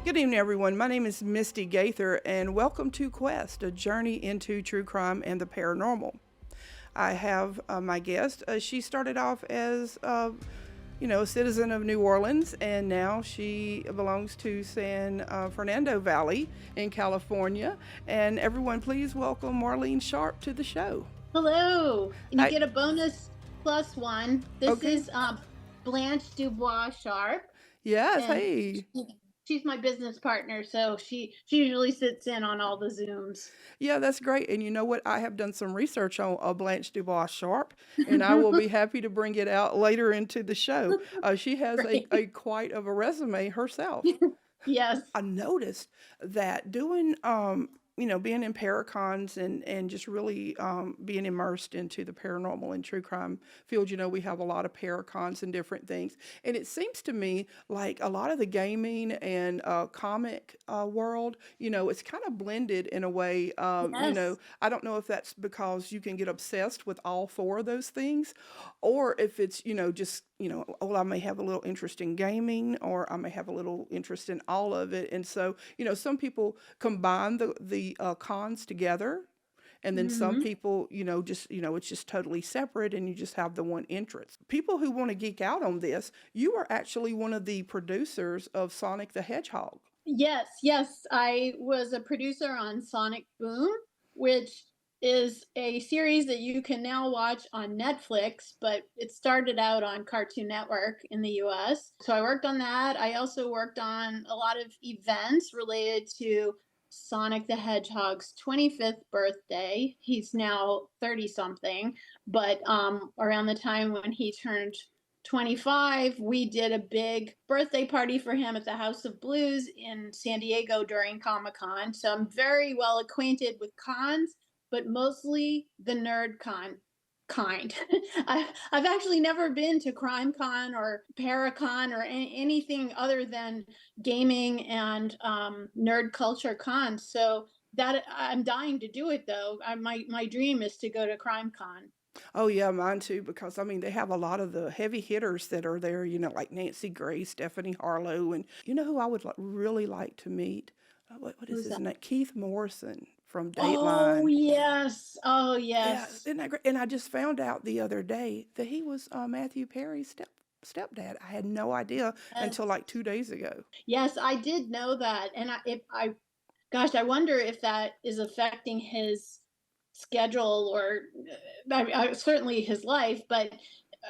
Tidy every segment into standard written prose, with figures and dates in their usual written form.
Good evening, everyone. My name is Misty Gaither, and welcome to Quest, a journey into true crime and the paranormal. I have my guest. She started off as, a citizen of New Orleans, and now she belongs to San Fernando Valley in California. And everyone, please welcome Marlene Sharp to the show. Hello, and you Hi. get a bonus plus one. This Okay. is Blanche DuBois Sharp, Yes. and Hey. she's my business partner, so she usually sits in on all the Zooms. Yeah, that's great. And you know what? I have done some research on Blanche DuBois Sharp, and I will be happy to bring it out later into the show. She has a Right? quite of a resume herself. Yes. I noticed that doing, being in paracons and just really being immersed into the paranormal and true crime field, we have a lot of paracons and different things. And it seems to me like a lot of the gaming and comic world, it's kind of blended in a way. Yes. I don't know if that's because you can get obsessed with all four of those things, or if it's, just I may have a little interest in gaming, or I may have a little interest in all of it. And so, some people combine the cons together, and then some Hmm. people, just it's just totally separate, and you just have the one interest. People who want to geek out on this, you are actually one of the producers of Sonic the Hedgehog. Yes, yes. I was a producer on Sonic Boom, which is a series that you can now watch on Netflix, but it started out on Cartoon Network in the US. So I worked on that. I also worked on a lot of events related to Sonic the Hedgehog's 25th birthday. He's now 30 something, but around the time when he turned 25, we did a big birthday party for him at the House of Blues in San Diego during Comic Con. So I'm very well acquainted with cons, but mostly the nerd con kind. I've actually never been to Crime Con or Paracon or anything other than gaming and nerd culture cons. So that I'm dying to do it though. My dream is to go to Crime Con. Oh yeah, mine too. Because I mean, they have a lot of the heavy hitters that are there. Like Nancy Gray, Stephanie Harlow, and who I would really like to meet. What is Who's his that? name? Keith Morrison from Oh Dateline. yes. Oh Yeah, yes. isn't that great? And I just found out the other day that he was Matthew Perry's stepdad. I had no idea until Yes. like 2 days ago. Yes, I did know that. And gosh, I wonder if that is affecting his schedule or certainly his life, but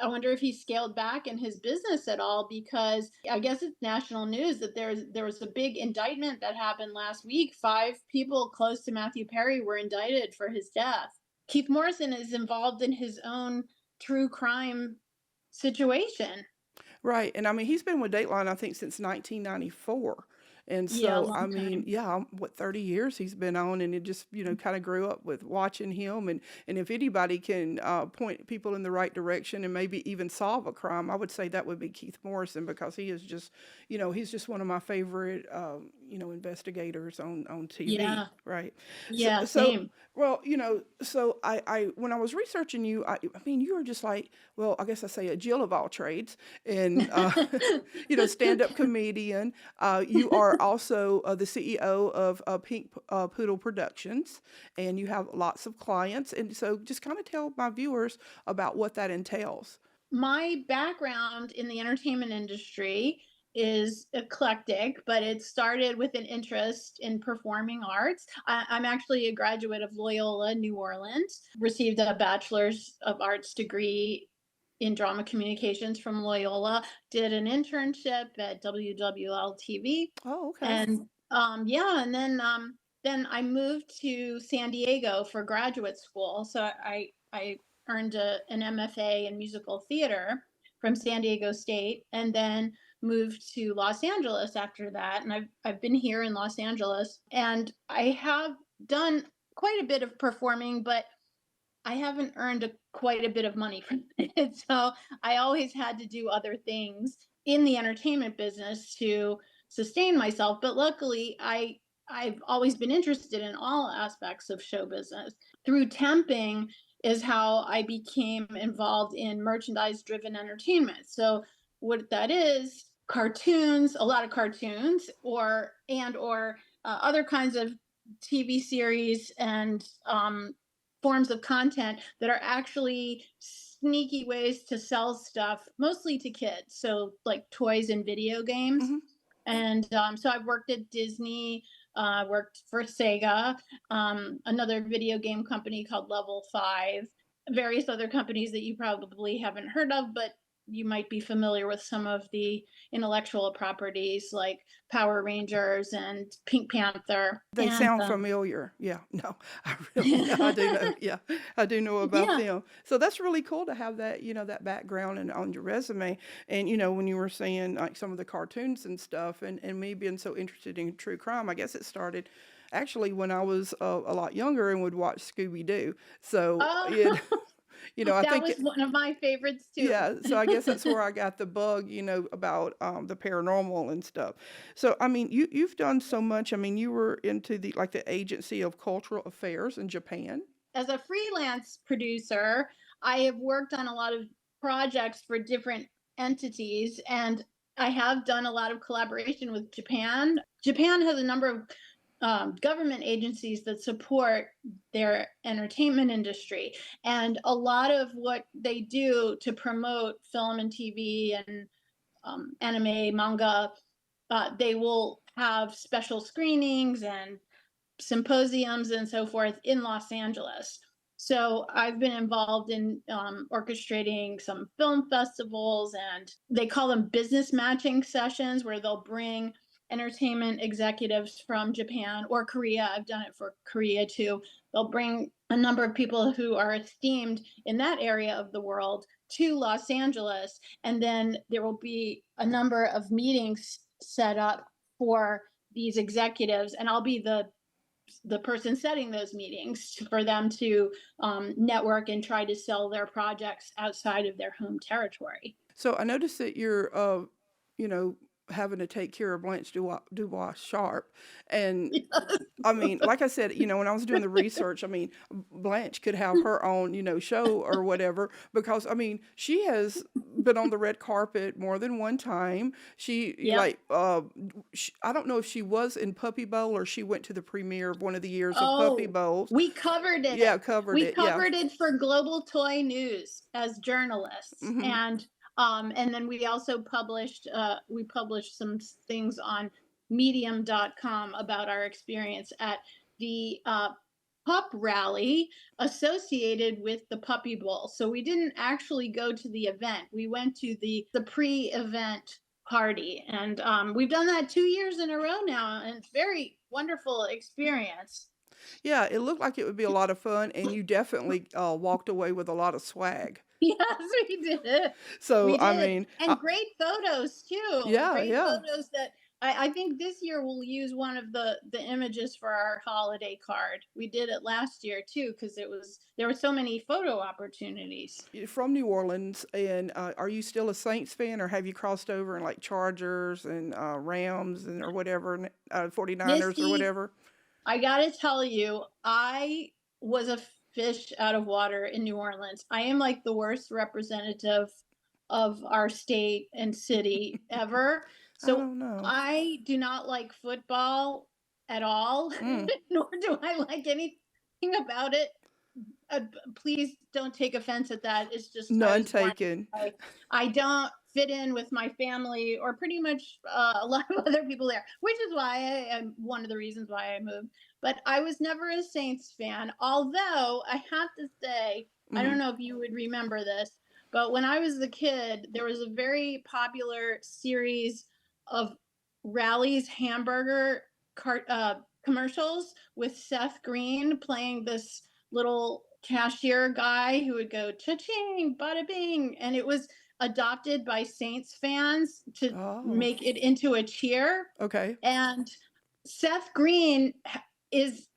I wonder if he scaled back in his business at all because I guess it's national news that there was a big indictment that happened last week. Five people close to Matthew Perry were indicted for his death. Keith Morrison is involved in his own true crime situation. Right. And I mean, he's been with Dateline, I think, since 1994. And Yeah, a so, I long mean, time. yeah, what 30 years he's been on, and it just, kind of grew up with watching him. And if anybody can point people in the right direction and maybe even solve a crime, I would say that would be Keith Morrison, because he is just, he's just one of my favorite, investigators on TV. Yeah. Right. So, Yeah, so same. well, so when I was researching you, I mean, you were just like, well, I guess I say a Jill of all trades, and stand-up comedian. You are also the CEO of Pink Poodle Productions, and you have lots of clients. And so, just kind of tell my viewers about what that entails. My background in the entertainment industry is eclectic, but it started with an interest in performing arts. I'm actually a graduate of Loyola, New Orleans, received a bachelor's of arts degree in drama communications from Loyola, did an internship at WWL TV, Oh, okay. and yeah, and then I moved to San Diego for graduate school. So I earned an MFA in musical theater from San Diego State, and then moved to Los Angeles after that. And I've been here in Los Angeles, and I have done quite a bit of performing, but I haven't earned quite a bit of money from it. So I always had to do other things in the entertainment business to sustain myself. But luckily, I've always been interested in all aspects of show business. Through temping is how I became involved in merchandise driven entertainment. So what that is cartoons, a lot of cartoons, or other kinds of TV series and forms of content that are actually sneaky ways to sell stuff, mostly to kids. So like toys and video games. Hmm. And so I've worked at Disney, worked for Sega, another video game company called Level 5, various other companies that you probably haven't heard of, but you might be familiar with some of the intellectual properties like Power Rangers and Pink Panther. They And sound familiar. Yeah, no, I really, yeah, I do know. Yeah, I do know about yeah, them. So that's really cool to have that, that background and on your resume. And when you were saying like some of the cartoons and stuff, and me being so interested in true crime, I guess it started actually when I was a lot younger and would watch Scooby Doo. So oh, I that think was one of my favorites too. yeah, so I guess that's where I got the bug, about the paranormal and stuff. So I mean, you've done so much. I mean, you were into the Agency of Cultural Affairs in Japan. As a freelance producer, I have worked on a lot of projects for different entities, and I have done a lot of collaboration with Japan. Japan has a number of government agencies that support their entertainment industry, and a lot of what they do to promote film and TV and anime, manga, they will have special screenings and symposiums and so forth in Los Angeles. So I've been involved in orchestrating some film festivals, and they call them business matching sessions, where they'll bring entertainment executives from Japan or Korea. I've done it for Korea too. They'll bring a number of people who are esteemed in that area of the world to Los Angeles, and then there will be a number of meetings set up for these executives, and I'll be the person setting those meetings for them to network and try to sell their projects outside of their home territory. So I noticed that you're, you know, having to take care of Blanche DuBois Sharp, and I mean, like I said, when I was doing the research, I mean, Blanche could have her own, show or whatever, because I mean, she has been on the red carpet more than one time. She Yep. I don't know if she was in Puppy Bowl or she went to the premiere of one of the years of Puppy Oh, Bowls. we covered it. Yeah, covered We it. Yeah. covered it for Global Toy News as journalists, Hmm. and then we published some things on medium.com about our experience at the pup rally associated with the Puppy Bowl. So we didn't actually go to the event. We went to the pre-event party, and we've done that 2 years in a row now, and it's very wonderful experience. Yeah, it looked like it would be a lot of fun, and you definitely walked away with a lot of swag. Yes, we did. So We I did. mean, And great photos too. yeah, Great yeah. photos that I think this year we'll use one of the images for our holiday card. We did it last year too, because there were so many photo opportunities. You're from New Orleans, and are you still a Saints fan, or have you crossed over in like Chargers and Rams or whatever, 49ers or Misti, whatever? I gotta tell you, I was a fish out of water in New Orleans. I am like the worst representative of our state and city ever. I So don't know. I do not like football at all, Mm, nor do I like anything about it. Please don't take offense at that. It's just I none was born. taken. I don't fit in with my family or pretty much a lot of other people there, which is why I am one of the reasons why I moved. But I was never a Saints fan, although I have to say, I Hmm. don't know if you would remember this, but when I was a kid, there was a very popular series of Rally's hamburger commercials with Seth Green playing this little cashier guy who would go cha-ching, bada bing, and it was adopted by Saints fans to Oh, make it into a cheer. okay. And Seth Green is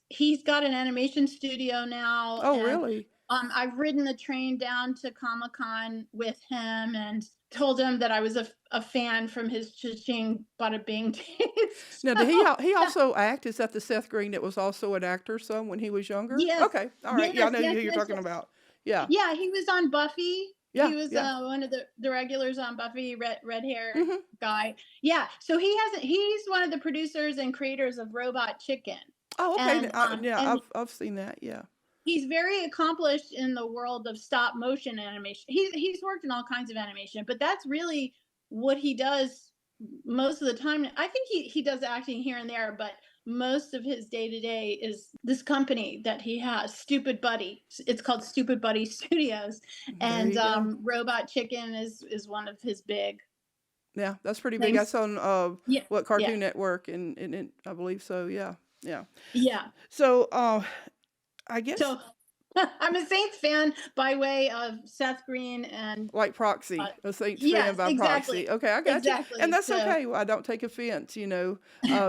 he's got an animation studio now, Oh, and really? I've ridden the train down to Comic-Con with him and told him that I was a fan from his cha-ching, bada bing days. Now, did So, he also act? Is that the Seth Green that was also an actor some when he was younger? yes, Okay, all right. Yeah, I yes, know yes, who you're yes, talking yes. about. Yeah. Yeah, he was on Buffy. Yeah, He was yeah. one of the regulars on Buffy, red hair Hmm. guy. Yeah, so he's one of the producers and creators of Robot Chicken, Oh, okay. Yeah, and I've seen that. Yeah. he's very accomplished in the world of stop motion animation. He's worked in all kinds of animation, but that's really what he does most of the time. I think he does acting here and there, but most of his day to day is this company that he has, Stupid Buddy. It's called Stupid Buddy Studios, There and you go. Robot Chicken is one of his big Yeah, that's pretty big. things. That's on Yeah, what, yeah, Cartoon Network, and I believe so. Yeah, yeah. yeah. So I guess So I'm a Saints fan by way of Seth Green and like uh, proxy, a Saints fan yes, by proxy. exactly, Okay, I got you, and exactly. that's So okay. Well, I don't take offense, you know.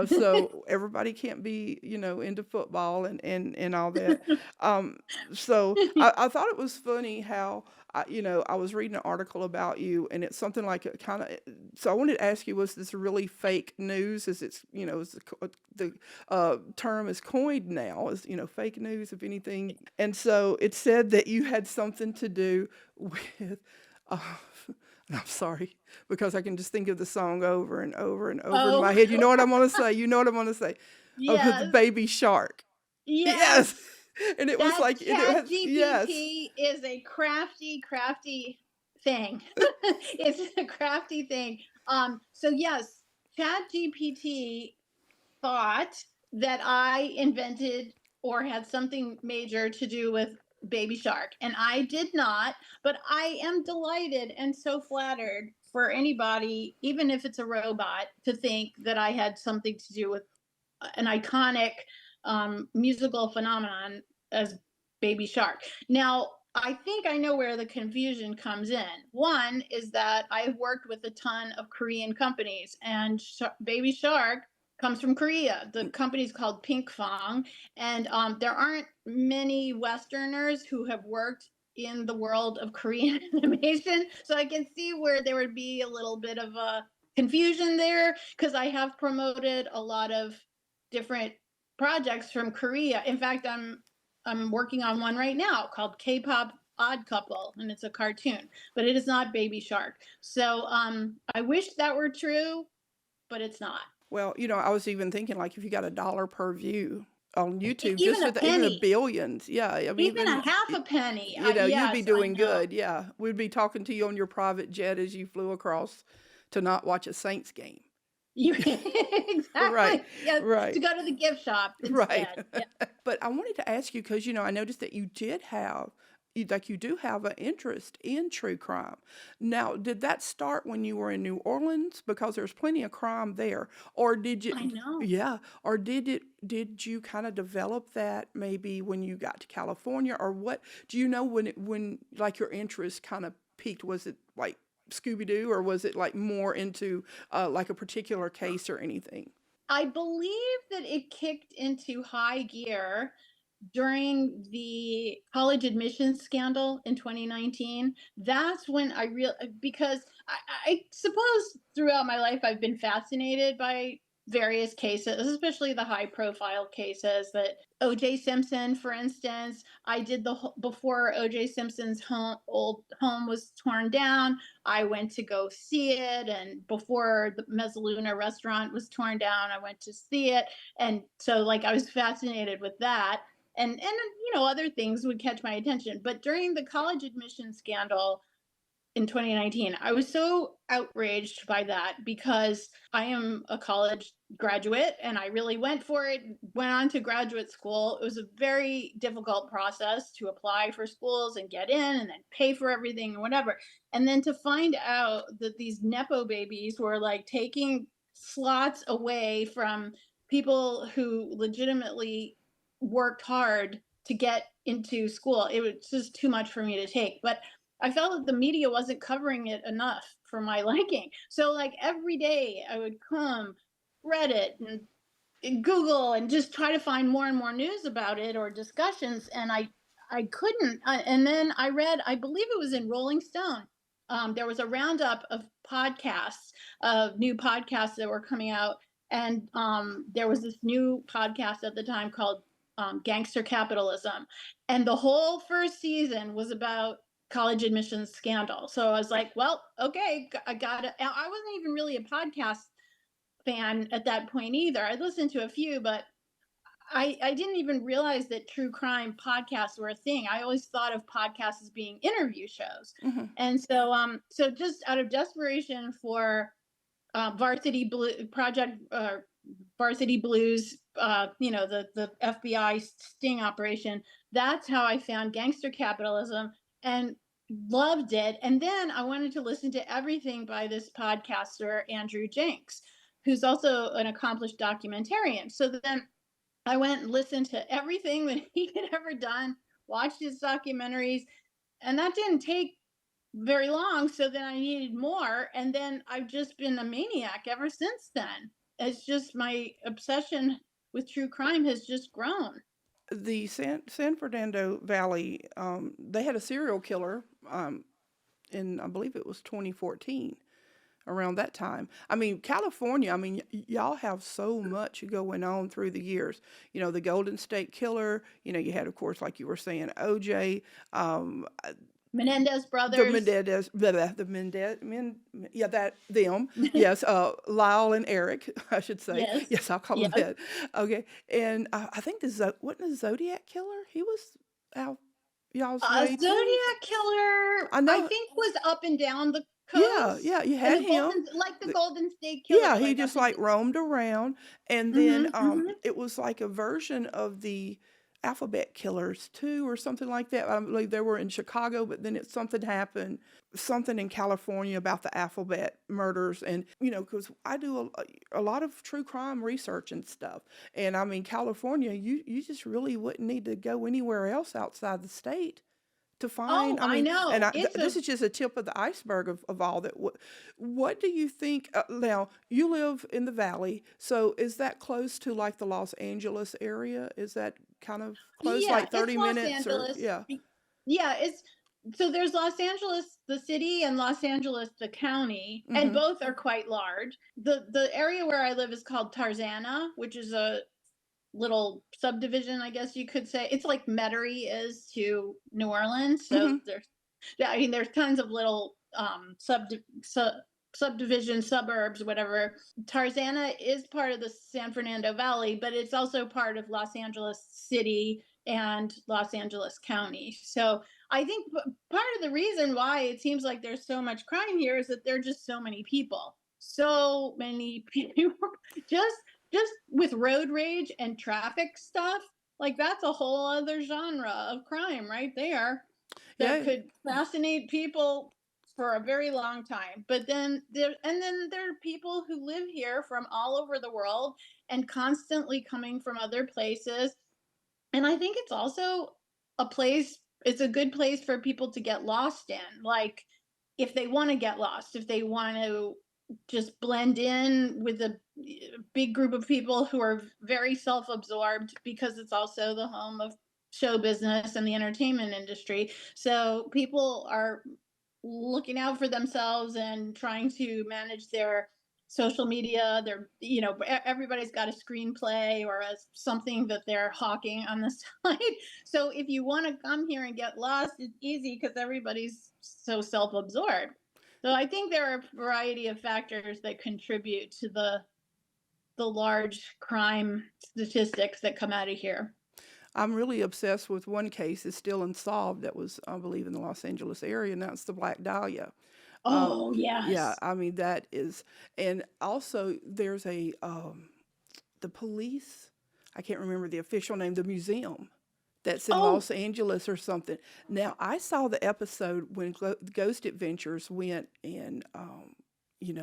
So everybody can't be, into football and all that. Um, so I thought it was funny how I was reading an article about you, and it's something like a kind of. So I wanted to ask you, was this really fake news? Is it's is the term is coined now as fake news, if anything. And so it said that you had something to do with uh, and I'm sorry because I can just think of the song over and over and over in oh my head. You know what I'm going to say? You know what I'm going to say? With yes, Baby Shark. yes. Yes. And it was That like it Chat has, yes. GPT is a crafty thing. It's a crafty thing. So yes, Chat GPT thought that I invented or had something major to do with Baby Shark, and I did not. But I am delighted and so flattered for anybody, even if it's a robot, to think that I had something to do with an iconic musical phenomenon as Baby Shark. Now, I think I know where the confusion comes in. One is that I've worked with a ton of Korean companies, and Baby Shark comes from Korea. The company's called Pinkfong, and there aren't many Westerners who have worked in the world of Korean animation. So I can see where there would be a little bit of a confusion there because I have promoted a lot of different projects from Korea. In fact, I'm working on one right now called K-pop Odd Couple, and it's a cartoon, but it is not Baby Shark. So I wish that were true, but it's not. Well, I was even thinking like if you got $1 per view on YouTube, Even just a with even the penny, billions, yeah. I mean, even even a half a penny. you'd be Yes, I doing know. good. Yeah, we'd be talking to you on your private jet as you flew across to not watch a Saints game. You Right, exactly. Yes, to right, go to the gift shop right. instead. Yeah. But I wanted to ask you because I noticed that you do have an interest in true crime. Now, did that start when you were in New Orleans? Because there's plenty of crime there, or did you? I know. Yeah, or Did you kind of develop that maybe when you got to California, or what? Do you know when like your interest kind of peaked? Was it like Scooby Doo, or was it like more into like a particular case or anything? I believe that it kicked into high gear during the college admissions scandal in 2019. That's when I real because I suppose throughout my life I've been fascinated by various cases, especially the high profile cases that OJ Simpson, for instance. I did before OJ Simpson's old home was torn down. I went to go see it, and before the Mezzaluna restaurant was torn down, I went to see it, and so like I was fascinated with that, and other things would catch my attention. But during the college admission scandal in 2019, I was so outraged by that because I am a college graduate and I really went for it, went on to graduate school. It was a very difficult process to apply for schools and get in and then pay for everything and whatever. And then to find out that these Nepo babies were like taking slots away from people who legitimately worked hard to get into school, it was just too much for me to take. But I felt that the media wasn't covering it enough for my liking. So like every day I would come Reddit and Google and just try to find more and more news about it or discussions, and I couldn't. And then I read, I believe it was in Rolling Stone. There was a roundup of podcasts, of new podcasts that were coming out, and there was this new podcast at the time called Gangster Capitalism, and the whole first season was about college admissions scandal. So I was like, well, okay, I got it. I wasn't even really a podcast fan at that point either. I listened to a few, but I didn't even realize that true crime podcasts were a thing. I always thought of podcasts as being interview shows. Hmm. And so just out of desperation for Varsity Blue Project, Varsity Blues, the FBI sting operation. That's how I found Gangster Capitalism and loved it. And then I wanted to listen to everything by this podcaster, Andrew Jenks, who's also an accomplished documentarian. So then I went and listened to everything that he had ever done, watched his documentaries, and that didn't take very long. So then I needed more. And then I've just been a maniac ever since then. It's just my obsession with true crime has just grown. The San Fernando Valley, they had a serial killer in, I believe it was 2014, around that time. I mean, California, I mean, y'all have so much going on through the years. You know, the Golden State Killer, you know, you had, of course, like you were saying, OJ, um, Menendez the brothers. Mendez, the Mendez, yeah, them, yes, Lyle and Eric, I should say, Yes. yes, I'll call them Yes. that. Okay, and I think wasn't the Zodiac Killer? He was out y'all's way too. Zodiac Killer, I I know, think, was up and down the yeah, coast. yeah, you And had him. the Golden State Yeah, Killer, he like up just and like roamed around, and then mm-hmm, mm-hmm. it was like a version of the Alphabet Killers too, or something like that. I believe they were in Chicago, but then something happened, something in California about the Alphabet murders, and you know, because I do a lot of true crime research and stuff, and I mean California, you just really wouldn't need to go anywhere else outside the state to Oh, find. I I mean, and know. It's this a is just a tip of the iceberg of all that. What do you think? Now you live in the valley, so is that close to like the Los Angeles area? Is that kind of close, Yeah, like it's 30 Los minutes, or Angeles. yeah? Yeah, it's so there's Los Angeles, the city, and Los Angeles, the county, and Mm-hmm. both are quite large. The area where I live is called Tarzana, which is a little subdivision, I guess you could say. It's like Metairie is to New Orleans. So Mm-hmm. there's, yeah, I mean, there's tons of little subdivision, suburbs, whatever. Tarzana is part of the San Fernando Valley, but it's also part of Los Angeles City and Los Angeles County. So I think part of the reason why it seems like there's so much crime here is that there are just so many people. So many people just just with road rage and traffic stuff, like that's a whole other genre of crime right there that Yeah. could fascinate people for a very long time. But then there are people who live here from all over the world and constantly coming from other places. And I think it's also it's a good place for people to get lost in. Like if they want to get lost, if they want to just blend in with a big group of people who are very self-absorbed, because it's also the home of show business and the entertainment industry. So people are looking out for themselves and trying to manage their social media. They're, everybody's got a screenplay or something that they're hawking on the side. So if you want to come here and get lost, it's easy because everybody's so self-absorbed. So I think there are a variety of factors that contribute to the large crime statistics that come out of here. I'm really obsessed with one case that's still unsolved that was, I believe, in the Los Angeles area, and that's the Black Dahlia. Um, Oh, yeah, yes. I mean that is, and also there's the police. I can't remember the official name. The museum that's in Oh, Los Angeles or something. Now I saw the episode when Ghost Adventures went and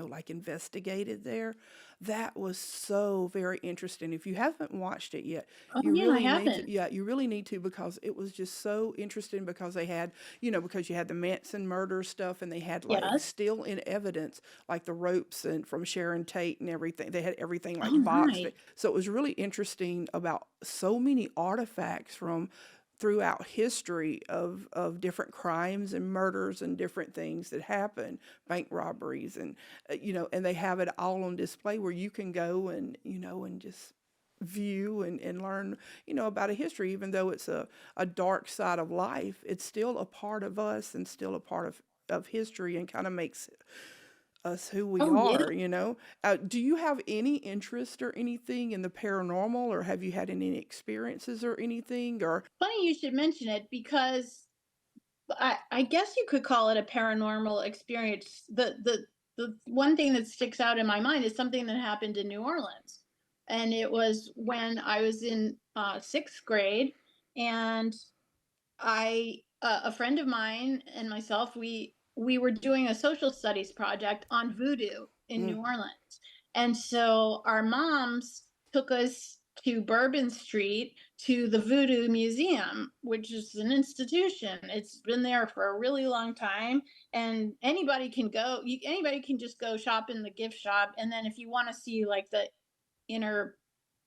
like investigated there. That was so very interesting. If you haven't watched it yet, oh you yeah, I really need to. haven't. Yeah, you really need to, because it was just so interesting, because they had, because you had the Manson murder stuff, and they had like Yes. still in evidence like the ropes and from Sharon Tate and everything. They had everything Oh, like boxed. nice. So it was really interesting about so many artifacts from throughout history of different crimes and murders and different things that happen, bank robberies, and and they have it all on display where you can go and and just view and learn, about a history. Even though it's a dark side of life, it's still a part of us and still a part of history, and kind of makes us who we Oh yeah. are. Do you have any interest or anything in the paranormal, or have you had any experiences or anything? Or Funny you should mention it because I guess you could call it a paranormal experience. The one thing that sticks out in my mind is something that happened in New Orleans, and it was when I was in sixth grade, and a friend of mine and myself, we were doing a social studies project on voodoo in mm, New Orleans. And so our moms took us to Bourbon Street to the Voodoo Museum, which is an institution. It's been there for a really long time, and anybody can go. Anybody can just go shop in the gift shop, and then if you want to see like the inner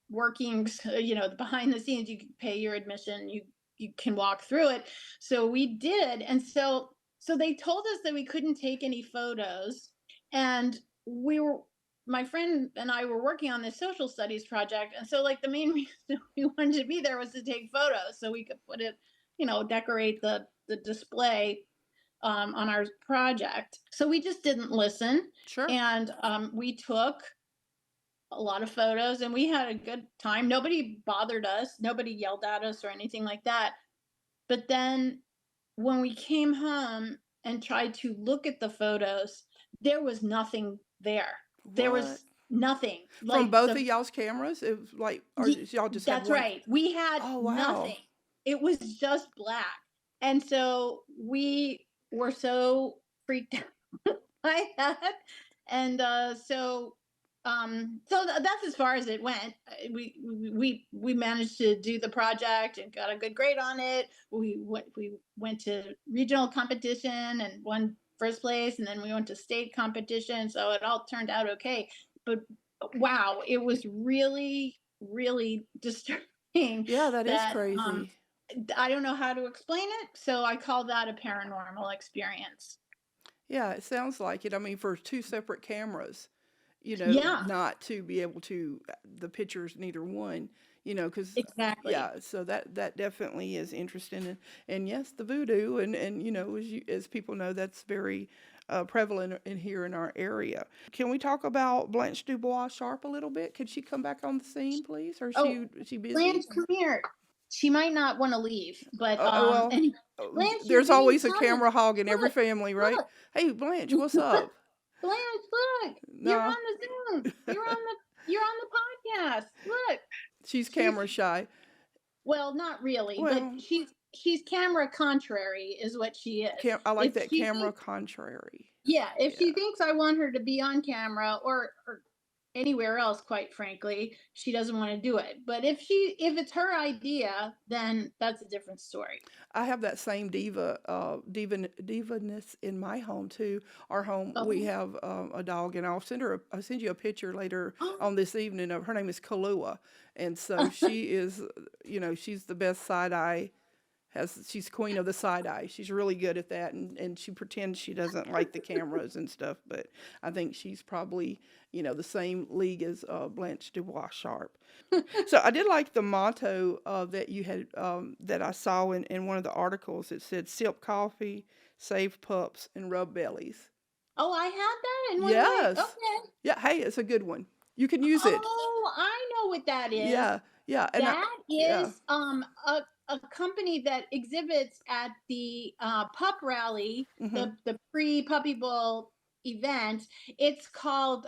workings, the behind the scenes, you can pay your admission, you can walk through it. So we did, and so they told us that we couldn't take any photos, and we were my friend and I were working on this social studies project, and so like the main reason we wanted to be there was to take photos so we could put it, decorate the display on our project. So we just didn't listen, sure. and we took a lot of photos and we had a good time. Nobody bothered us, nobody yelled at us or anything like that. But then when we came home and tried to look at the photos, there was nothing there. There What? was nothing. From Like both of the y'all's cameras? It was like, or y'all just had that's one? right. We had Oh, wow. nothing. It was just black. And so we were so freaked out by that. And that's as far as it went. We managed to do the project and got a good grade on it. We went to regional competition and won first place, and then we went to state competition. So it all turned out okay. But wow, it was really, really disturbing Yeah, that is that crazy. I don't know how to explain it. So I call that a paranormal experience. Yeah, it sounds like it. I mean, for two separate cameras, Yeah, not to be able to, the pictures, neither one, because, exactly. yeah, so that definitely is interesting. And yes, the voodoo, and as people know, that's very prevalent in here in our area. Can we talk about Blanche DuBois Sharp a little bit? Could she come back on the scene, please? Or Oh, is she busy? Blanche, come here. She might not want to leave, but Well, and Blanche, you're there's being always a summoned. camera hog in every Look, family, right? look, Hey, Blanche, what's up? Blanche, look. You're No, on the Zoom. You're on the podcast. Look, she's she's camera shy. well, not really, but Well, she's camera contrary, is what she is. I like If that, she camera thinks contrary. Yeah, if Yeah. she thinks I want her to be on camera or anywhere else, quite frankly, she doesn't want to do it. But if it's her idea, then that's a different story. I have that same divaness in my home too. Our home, we Oh, have a dog, and I'll send you a picture later on this evening of her. Name is Kalua, and so she is, she's the best side eye. She's queen of the side eye. She's really good at that, and she pretends she doesn't like the cameras and stuff. But I think she's probably, the same league as Blanche DuBois Sharp. So I did like the motto that you had, that I saw in one of the articles. It said, "Sip coffee, save pups, and rub bellies." oh, I had that in one of my. Yes. Okay. Yeah. Hey, it's a good one. You can use it. Oh, I know what that is. Yeah. Yeah. And That yeah. is a company that exhibits at the pup rally, Hmm. the pre Puppy Bowl event. It's called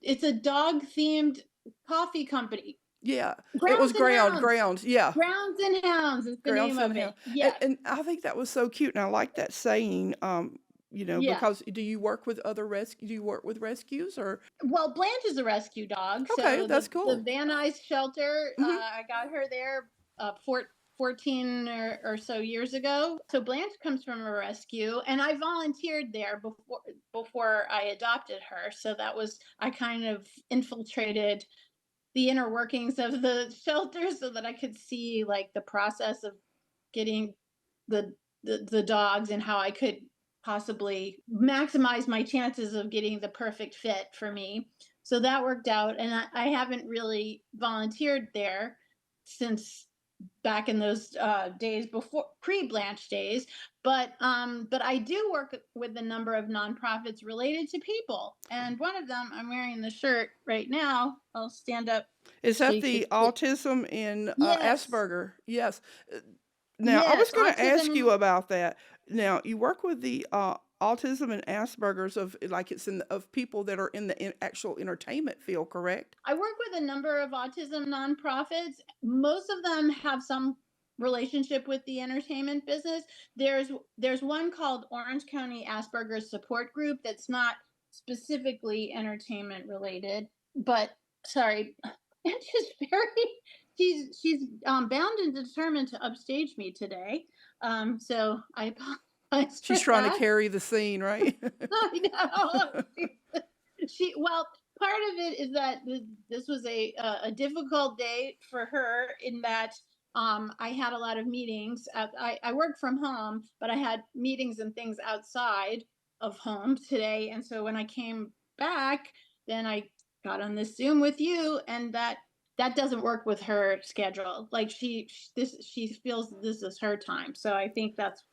it's a dog themed coffee company. Yeah. It was Grounds and Hounds. grounds. Yeah. Grounds and Hounds is the Grounds name and of how, it. Yes. and I think that was so cute, and I like that saying. Yeah. Because do you work with other rescue? Do you work with rescues or? Well, Blanche is a rescue dog, Okay, so that's the cool. Van Nuys shelter, Hmm. I got her there 14 or so years ago. So Blanche comes from a rescue, and I volunteered there before I adopted her. So that was I kind of infiltrated the inner workings of the shelter so that I could see like the process of getting the the dogs and how I could possibly maximize my chances of getting the perfect fit for me. So that worked out. And I haven't really volunteered there since back in those days before pre-Blanche days. But I do work with a number of nonprofits related to people. And one of them, I'm wearing the shirt right now. I'll stand up Is so that you can the see. autism and Yes. Asperger? Yes. Now, I was Yes. going to ask Autism. you about that. Now, you work with the autism and Asperger's of like it's in of people that are in the actual entertainment field, correct? I work with a number of autism nonprofits. Most of them have some relationship with the entertainment business. There's one called Orange County Asperger's Support Group that's not specifically entertainment related, but sorry, and she's bound and determined to upstage me today. So I apologize for She's trying to that. carry the scene, right? I know. Well, part of it is that this was a difficult day for her in that I had a lot of meetings. I work from home, but I had meetings and things outside of home today. And so when I came back, then I got on this Zoom with you, and that doesn't work with her schedule. Like she feels this is her time. So I think that's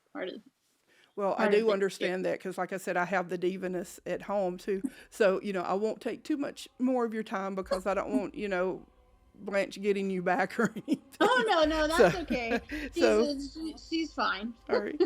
Well, I part of do the issue. understand that because, like I said, I have the divaness at home too. So, I won't take too much more of your time because I don't want, Blanche getting you back or Oh anything. no, So, that's okay. so She's fine. all right.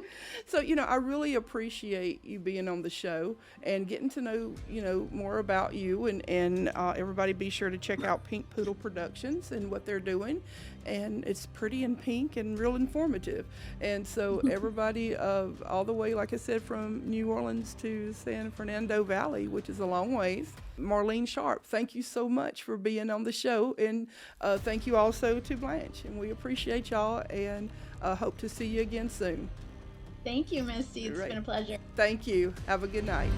So, I really appreciate you being on the show and getting to know, more about you and everybody be sure to check out Pink Poodle Productions and what they're doing. And it's pretty and pink and real informative. And so everybody all the way, like I said, from New Orleans to San Fernando Valley, which is a long ways. Marlene Sharp, thank you so much for being on the show. And thank you also to Blanche. And we appreciate y'all and hope to see you again soon. Thank you, Misty. It's Right. been a pleasure. Thank you. Have a good night.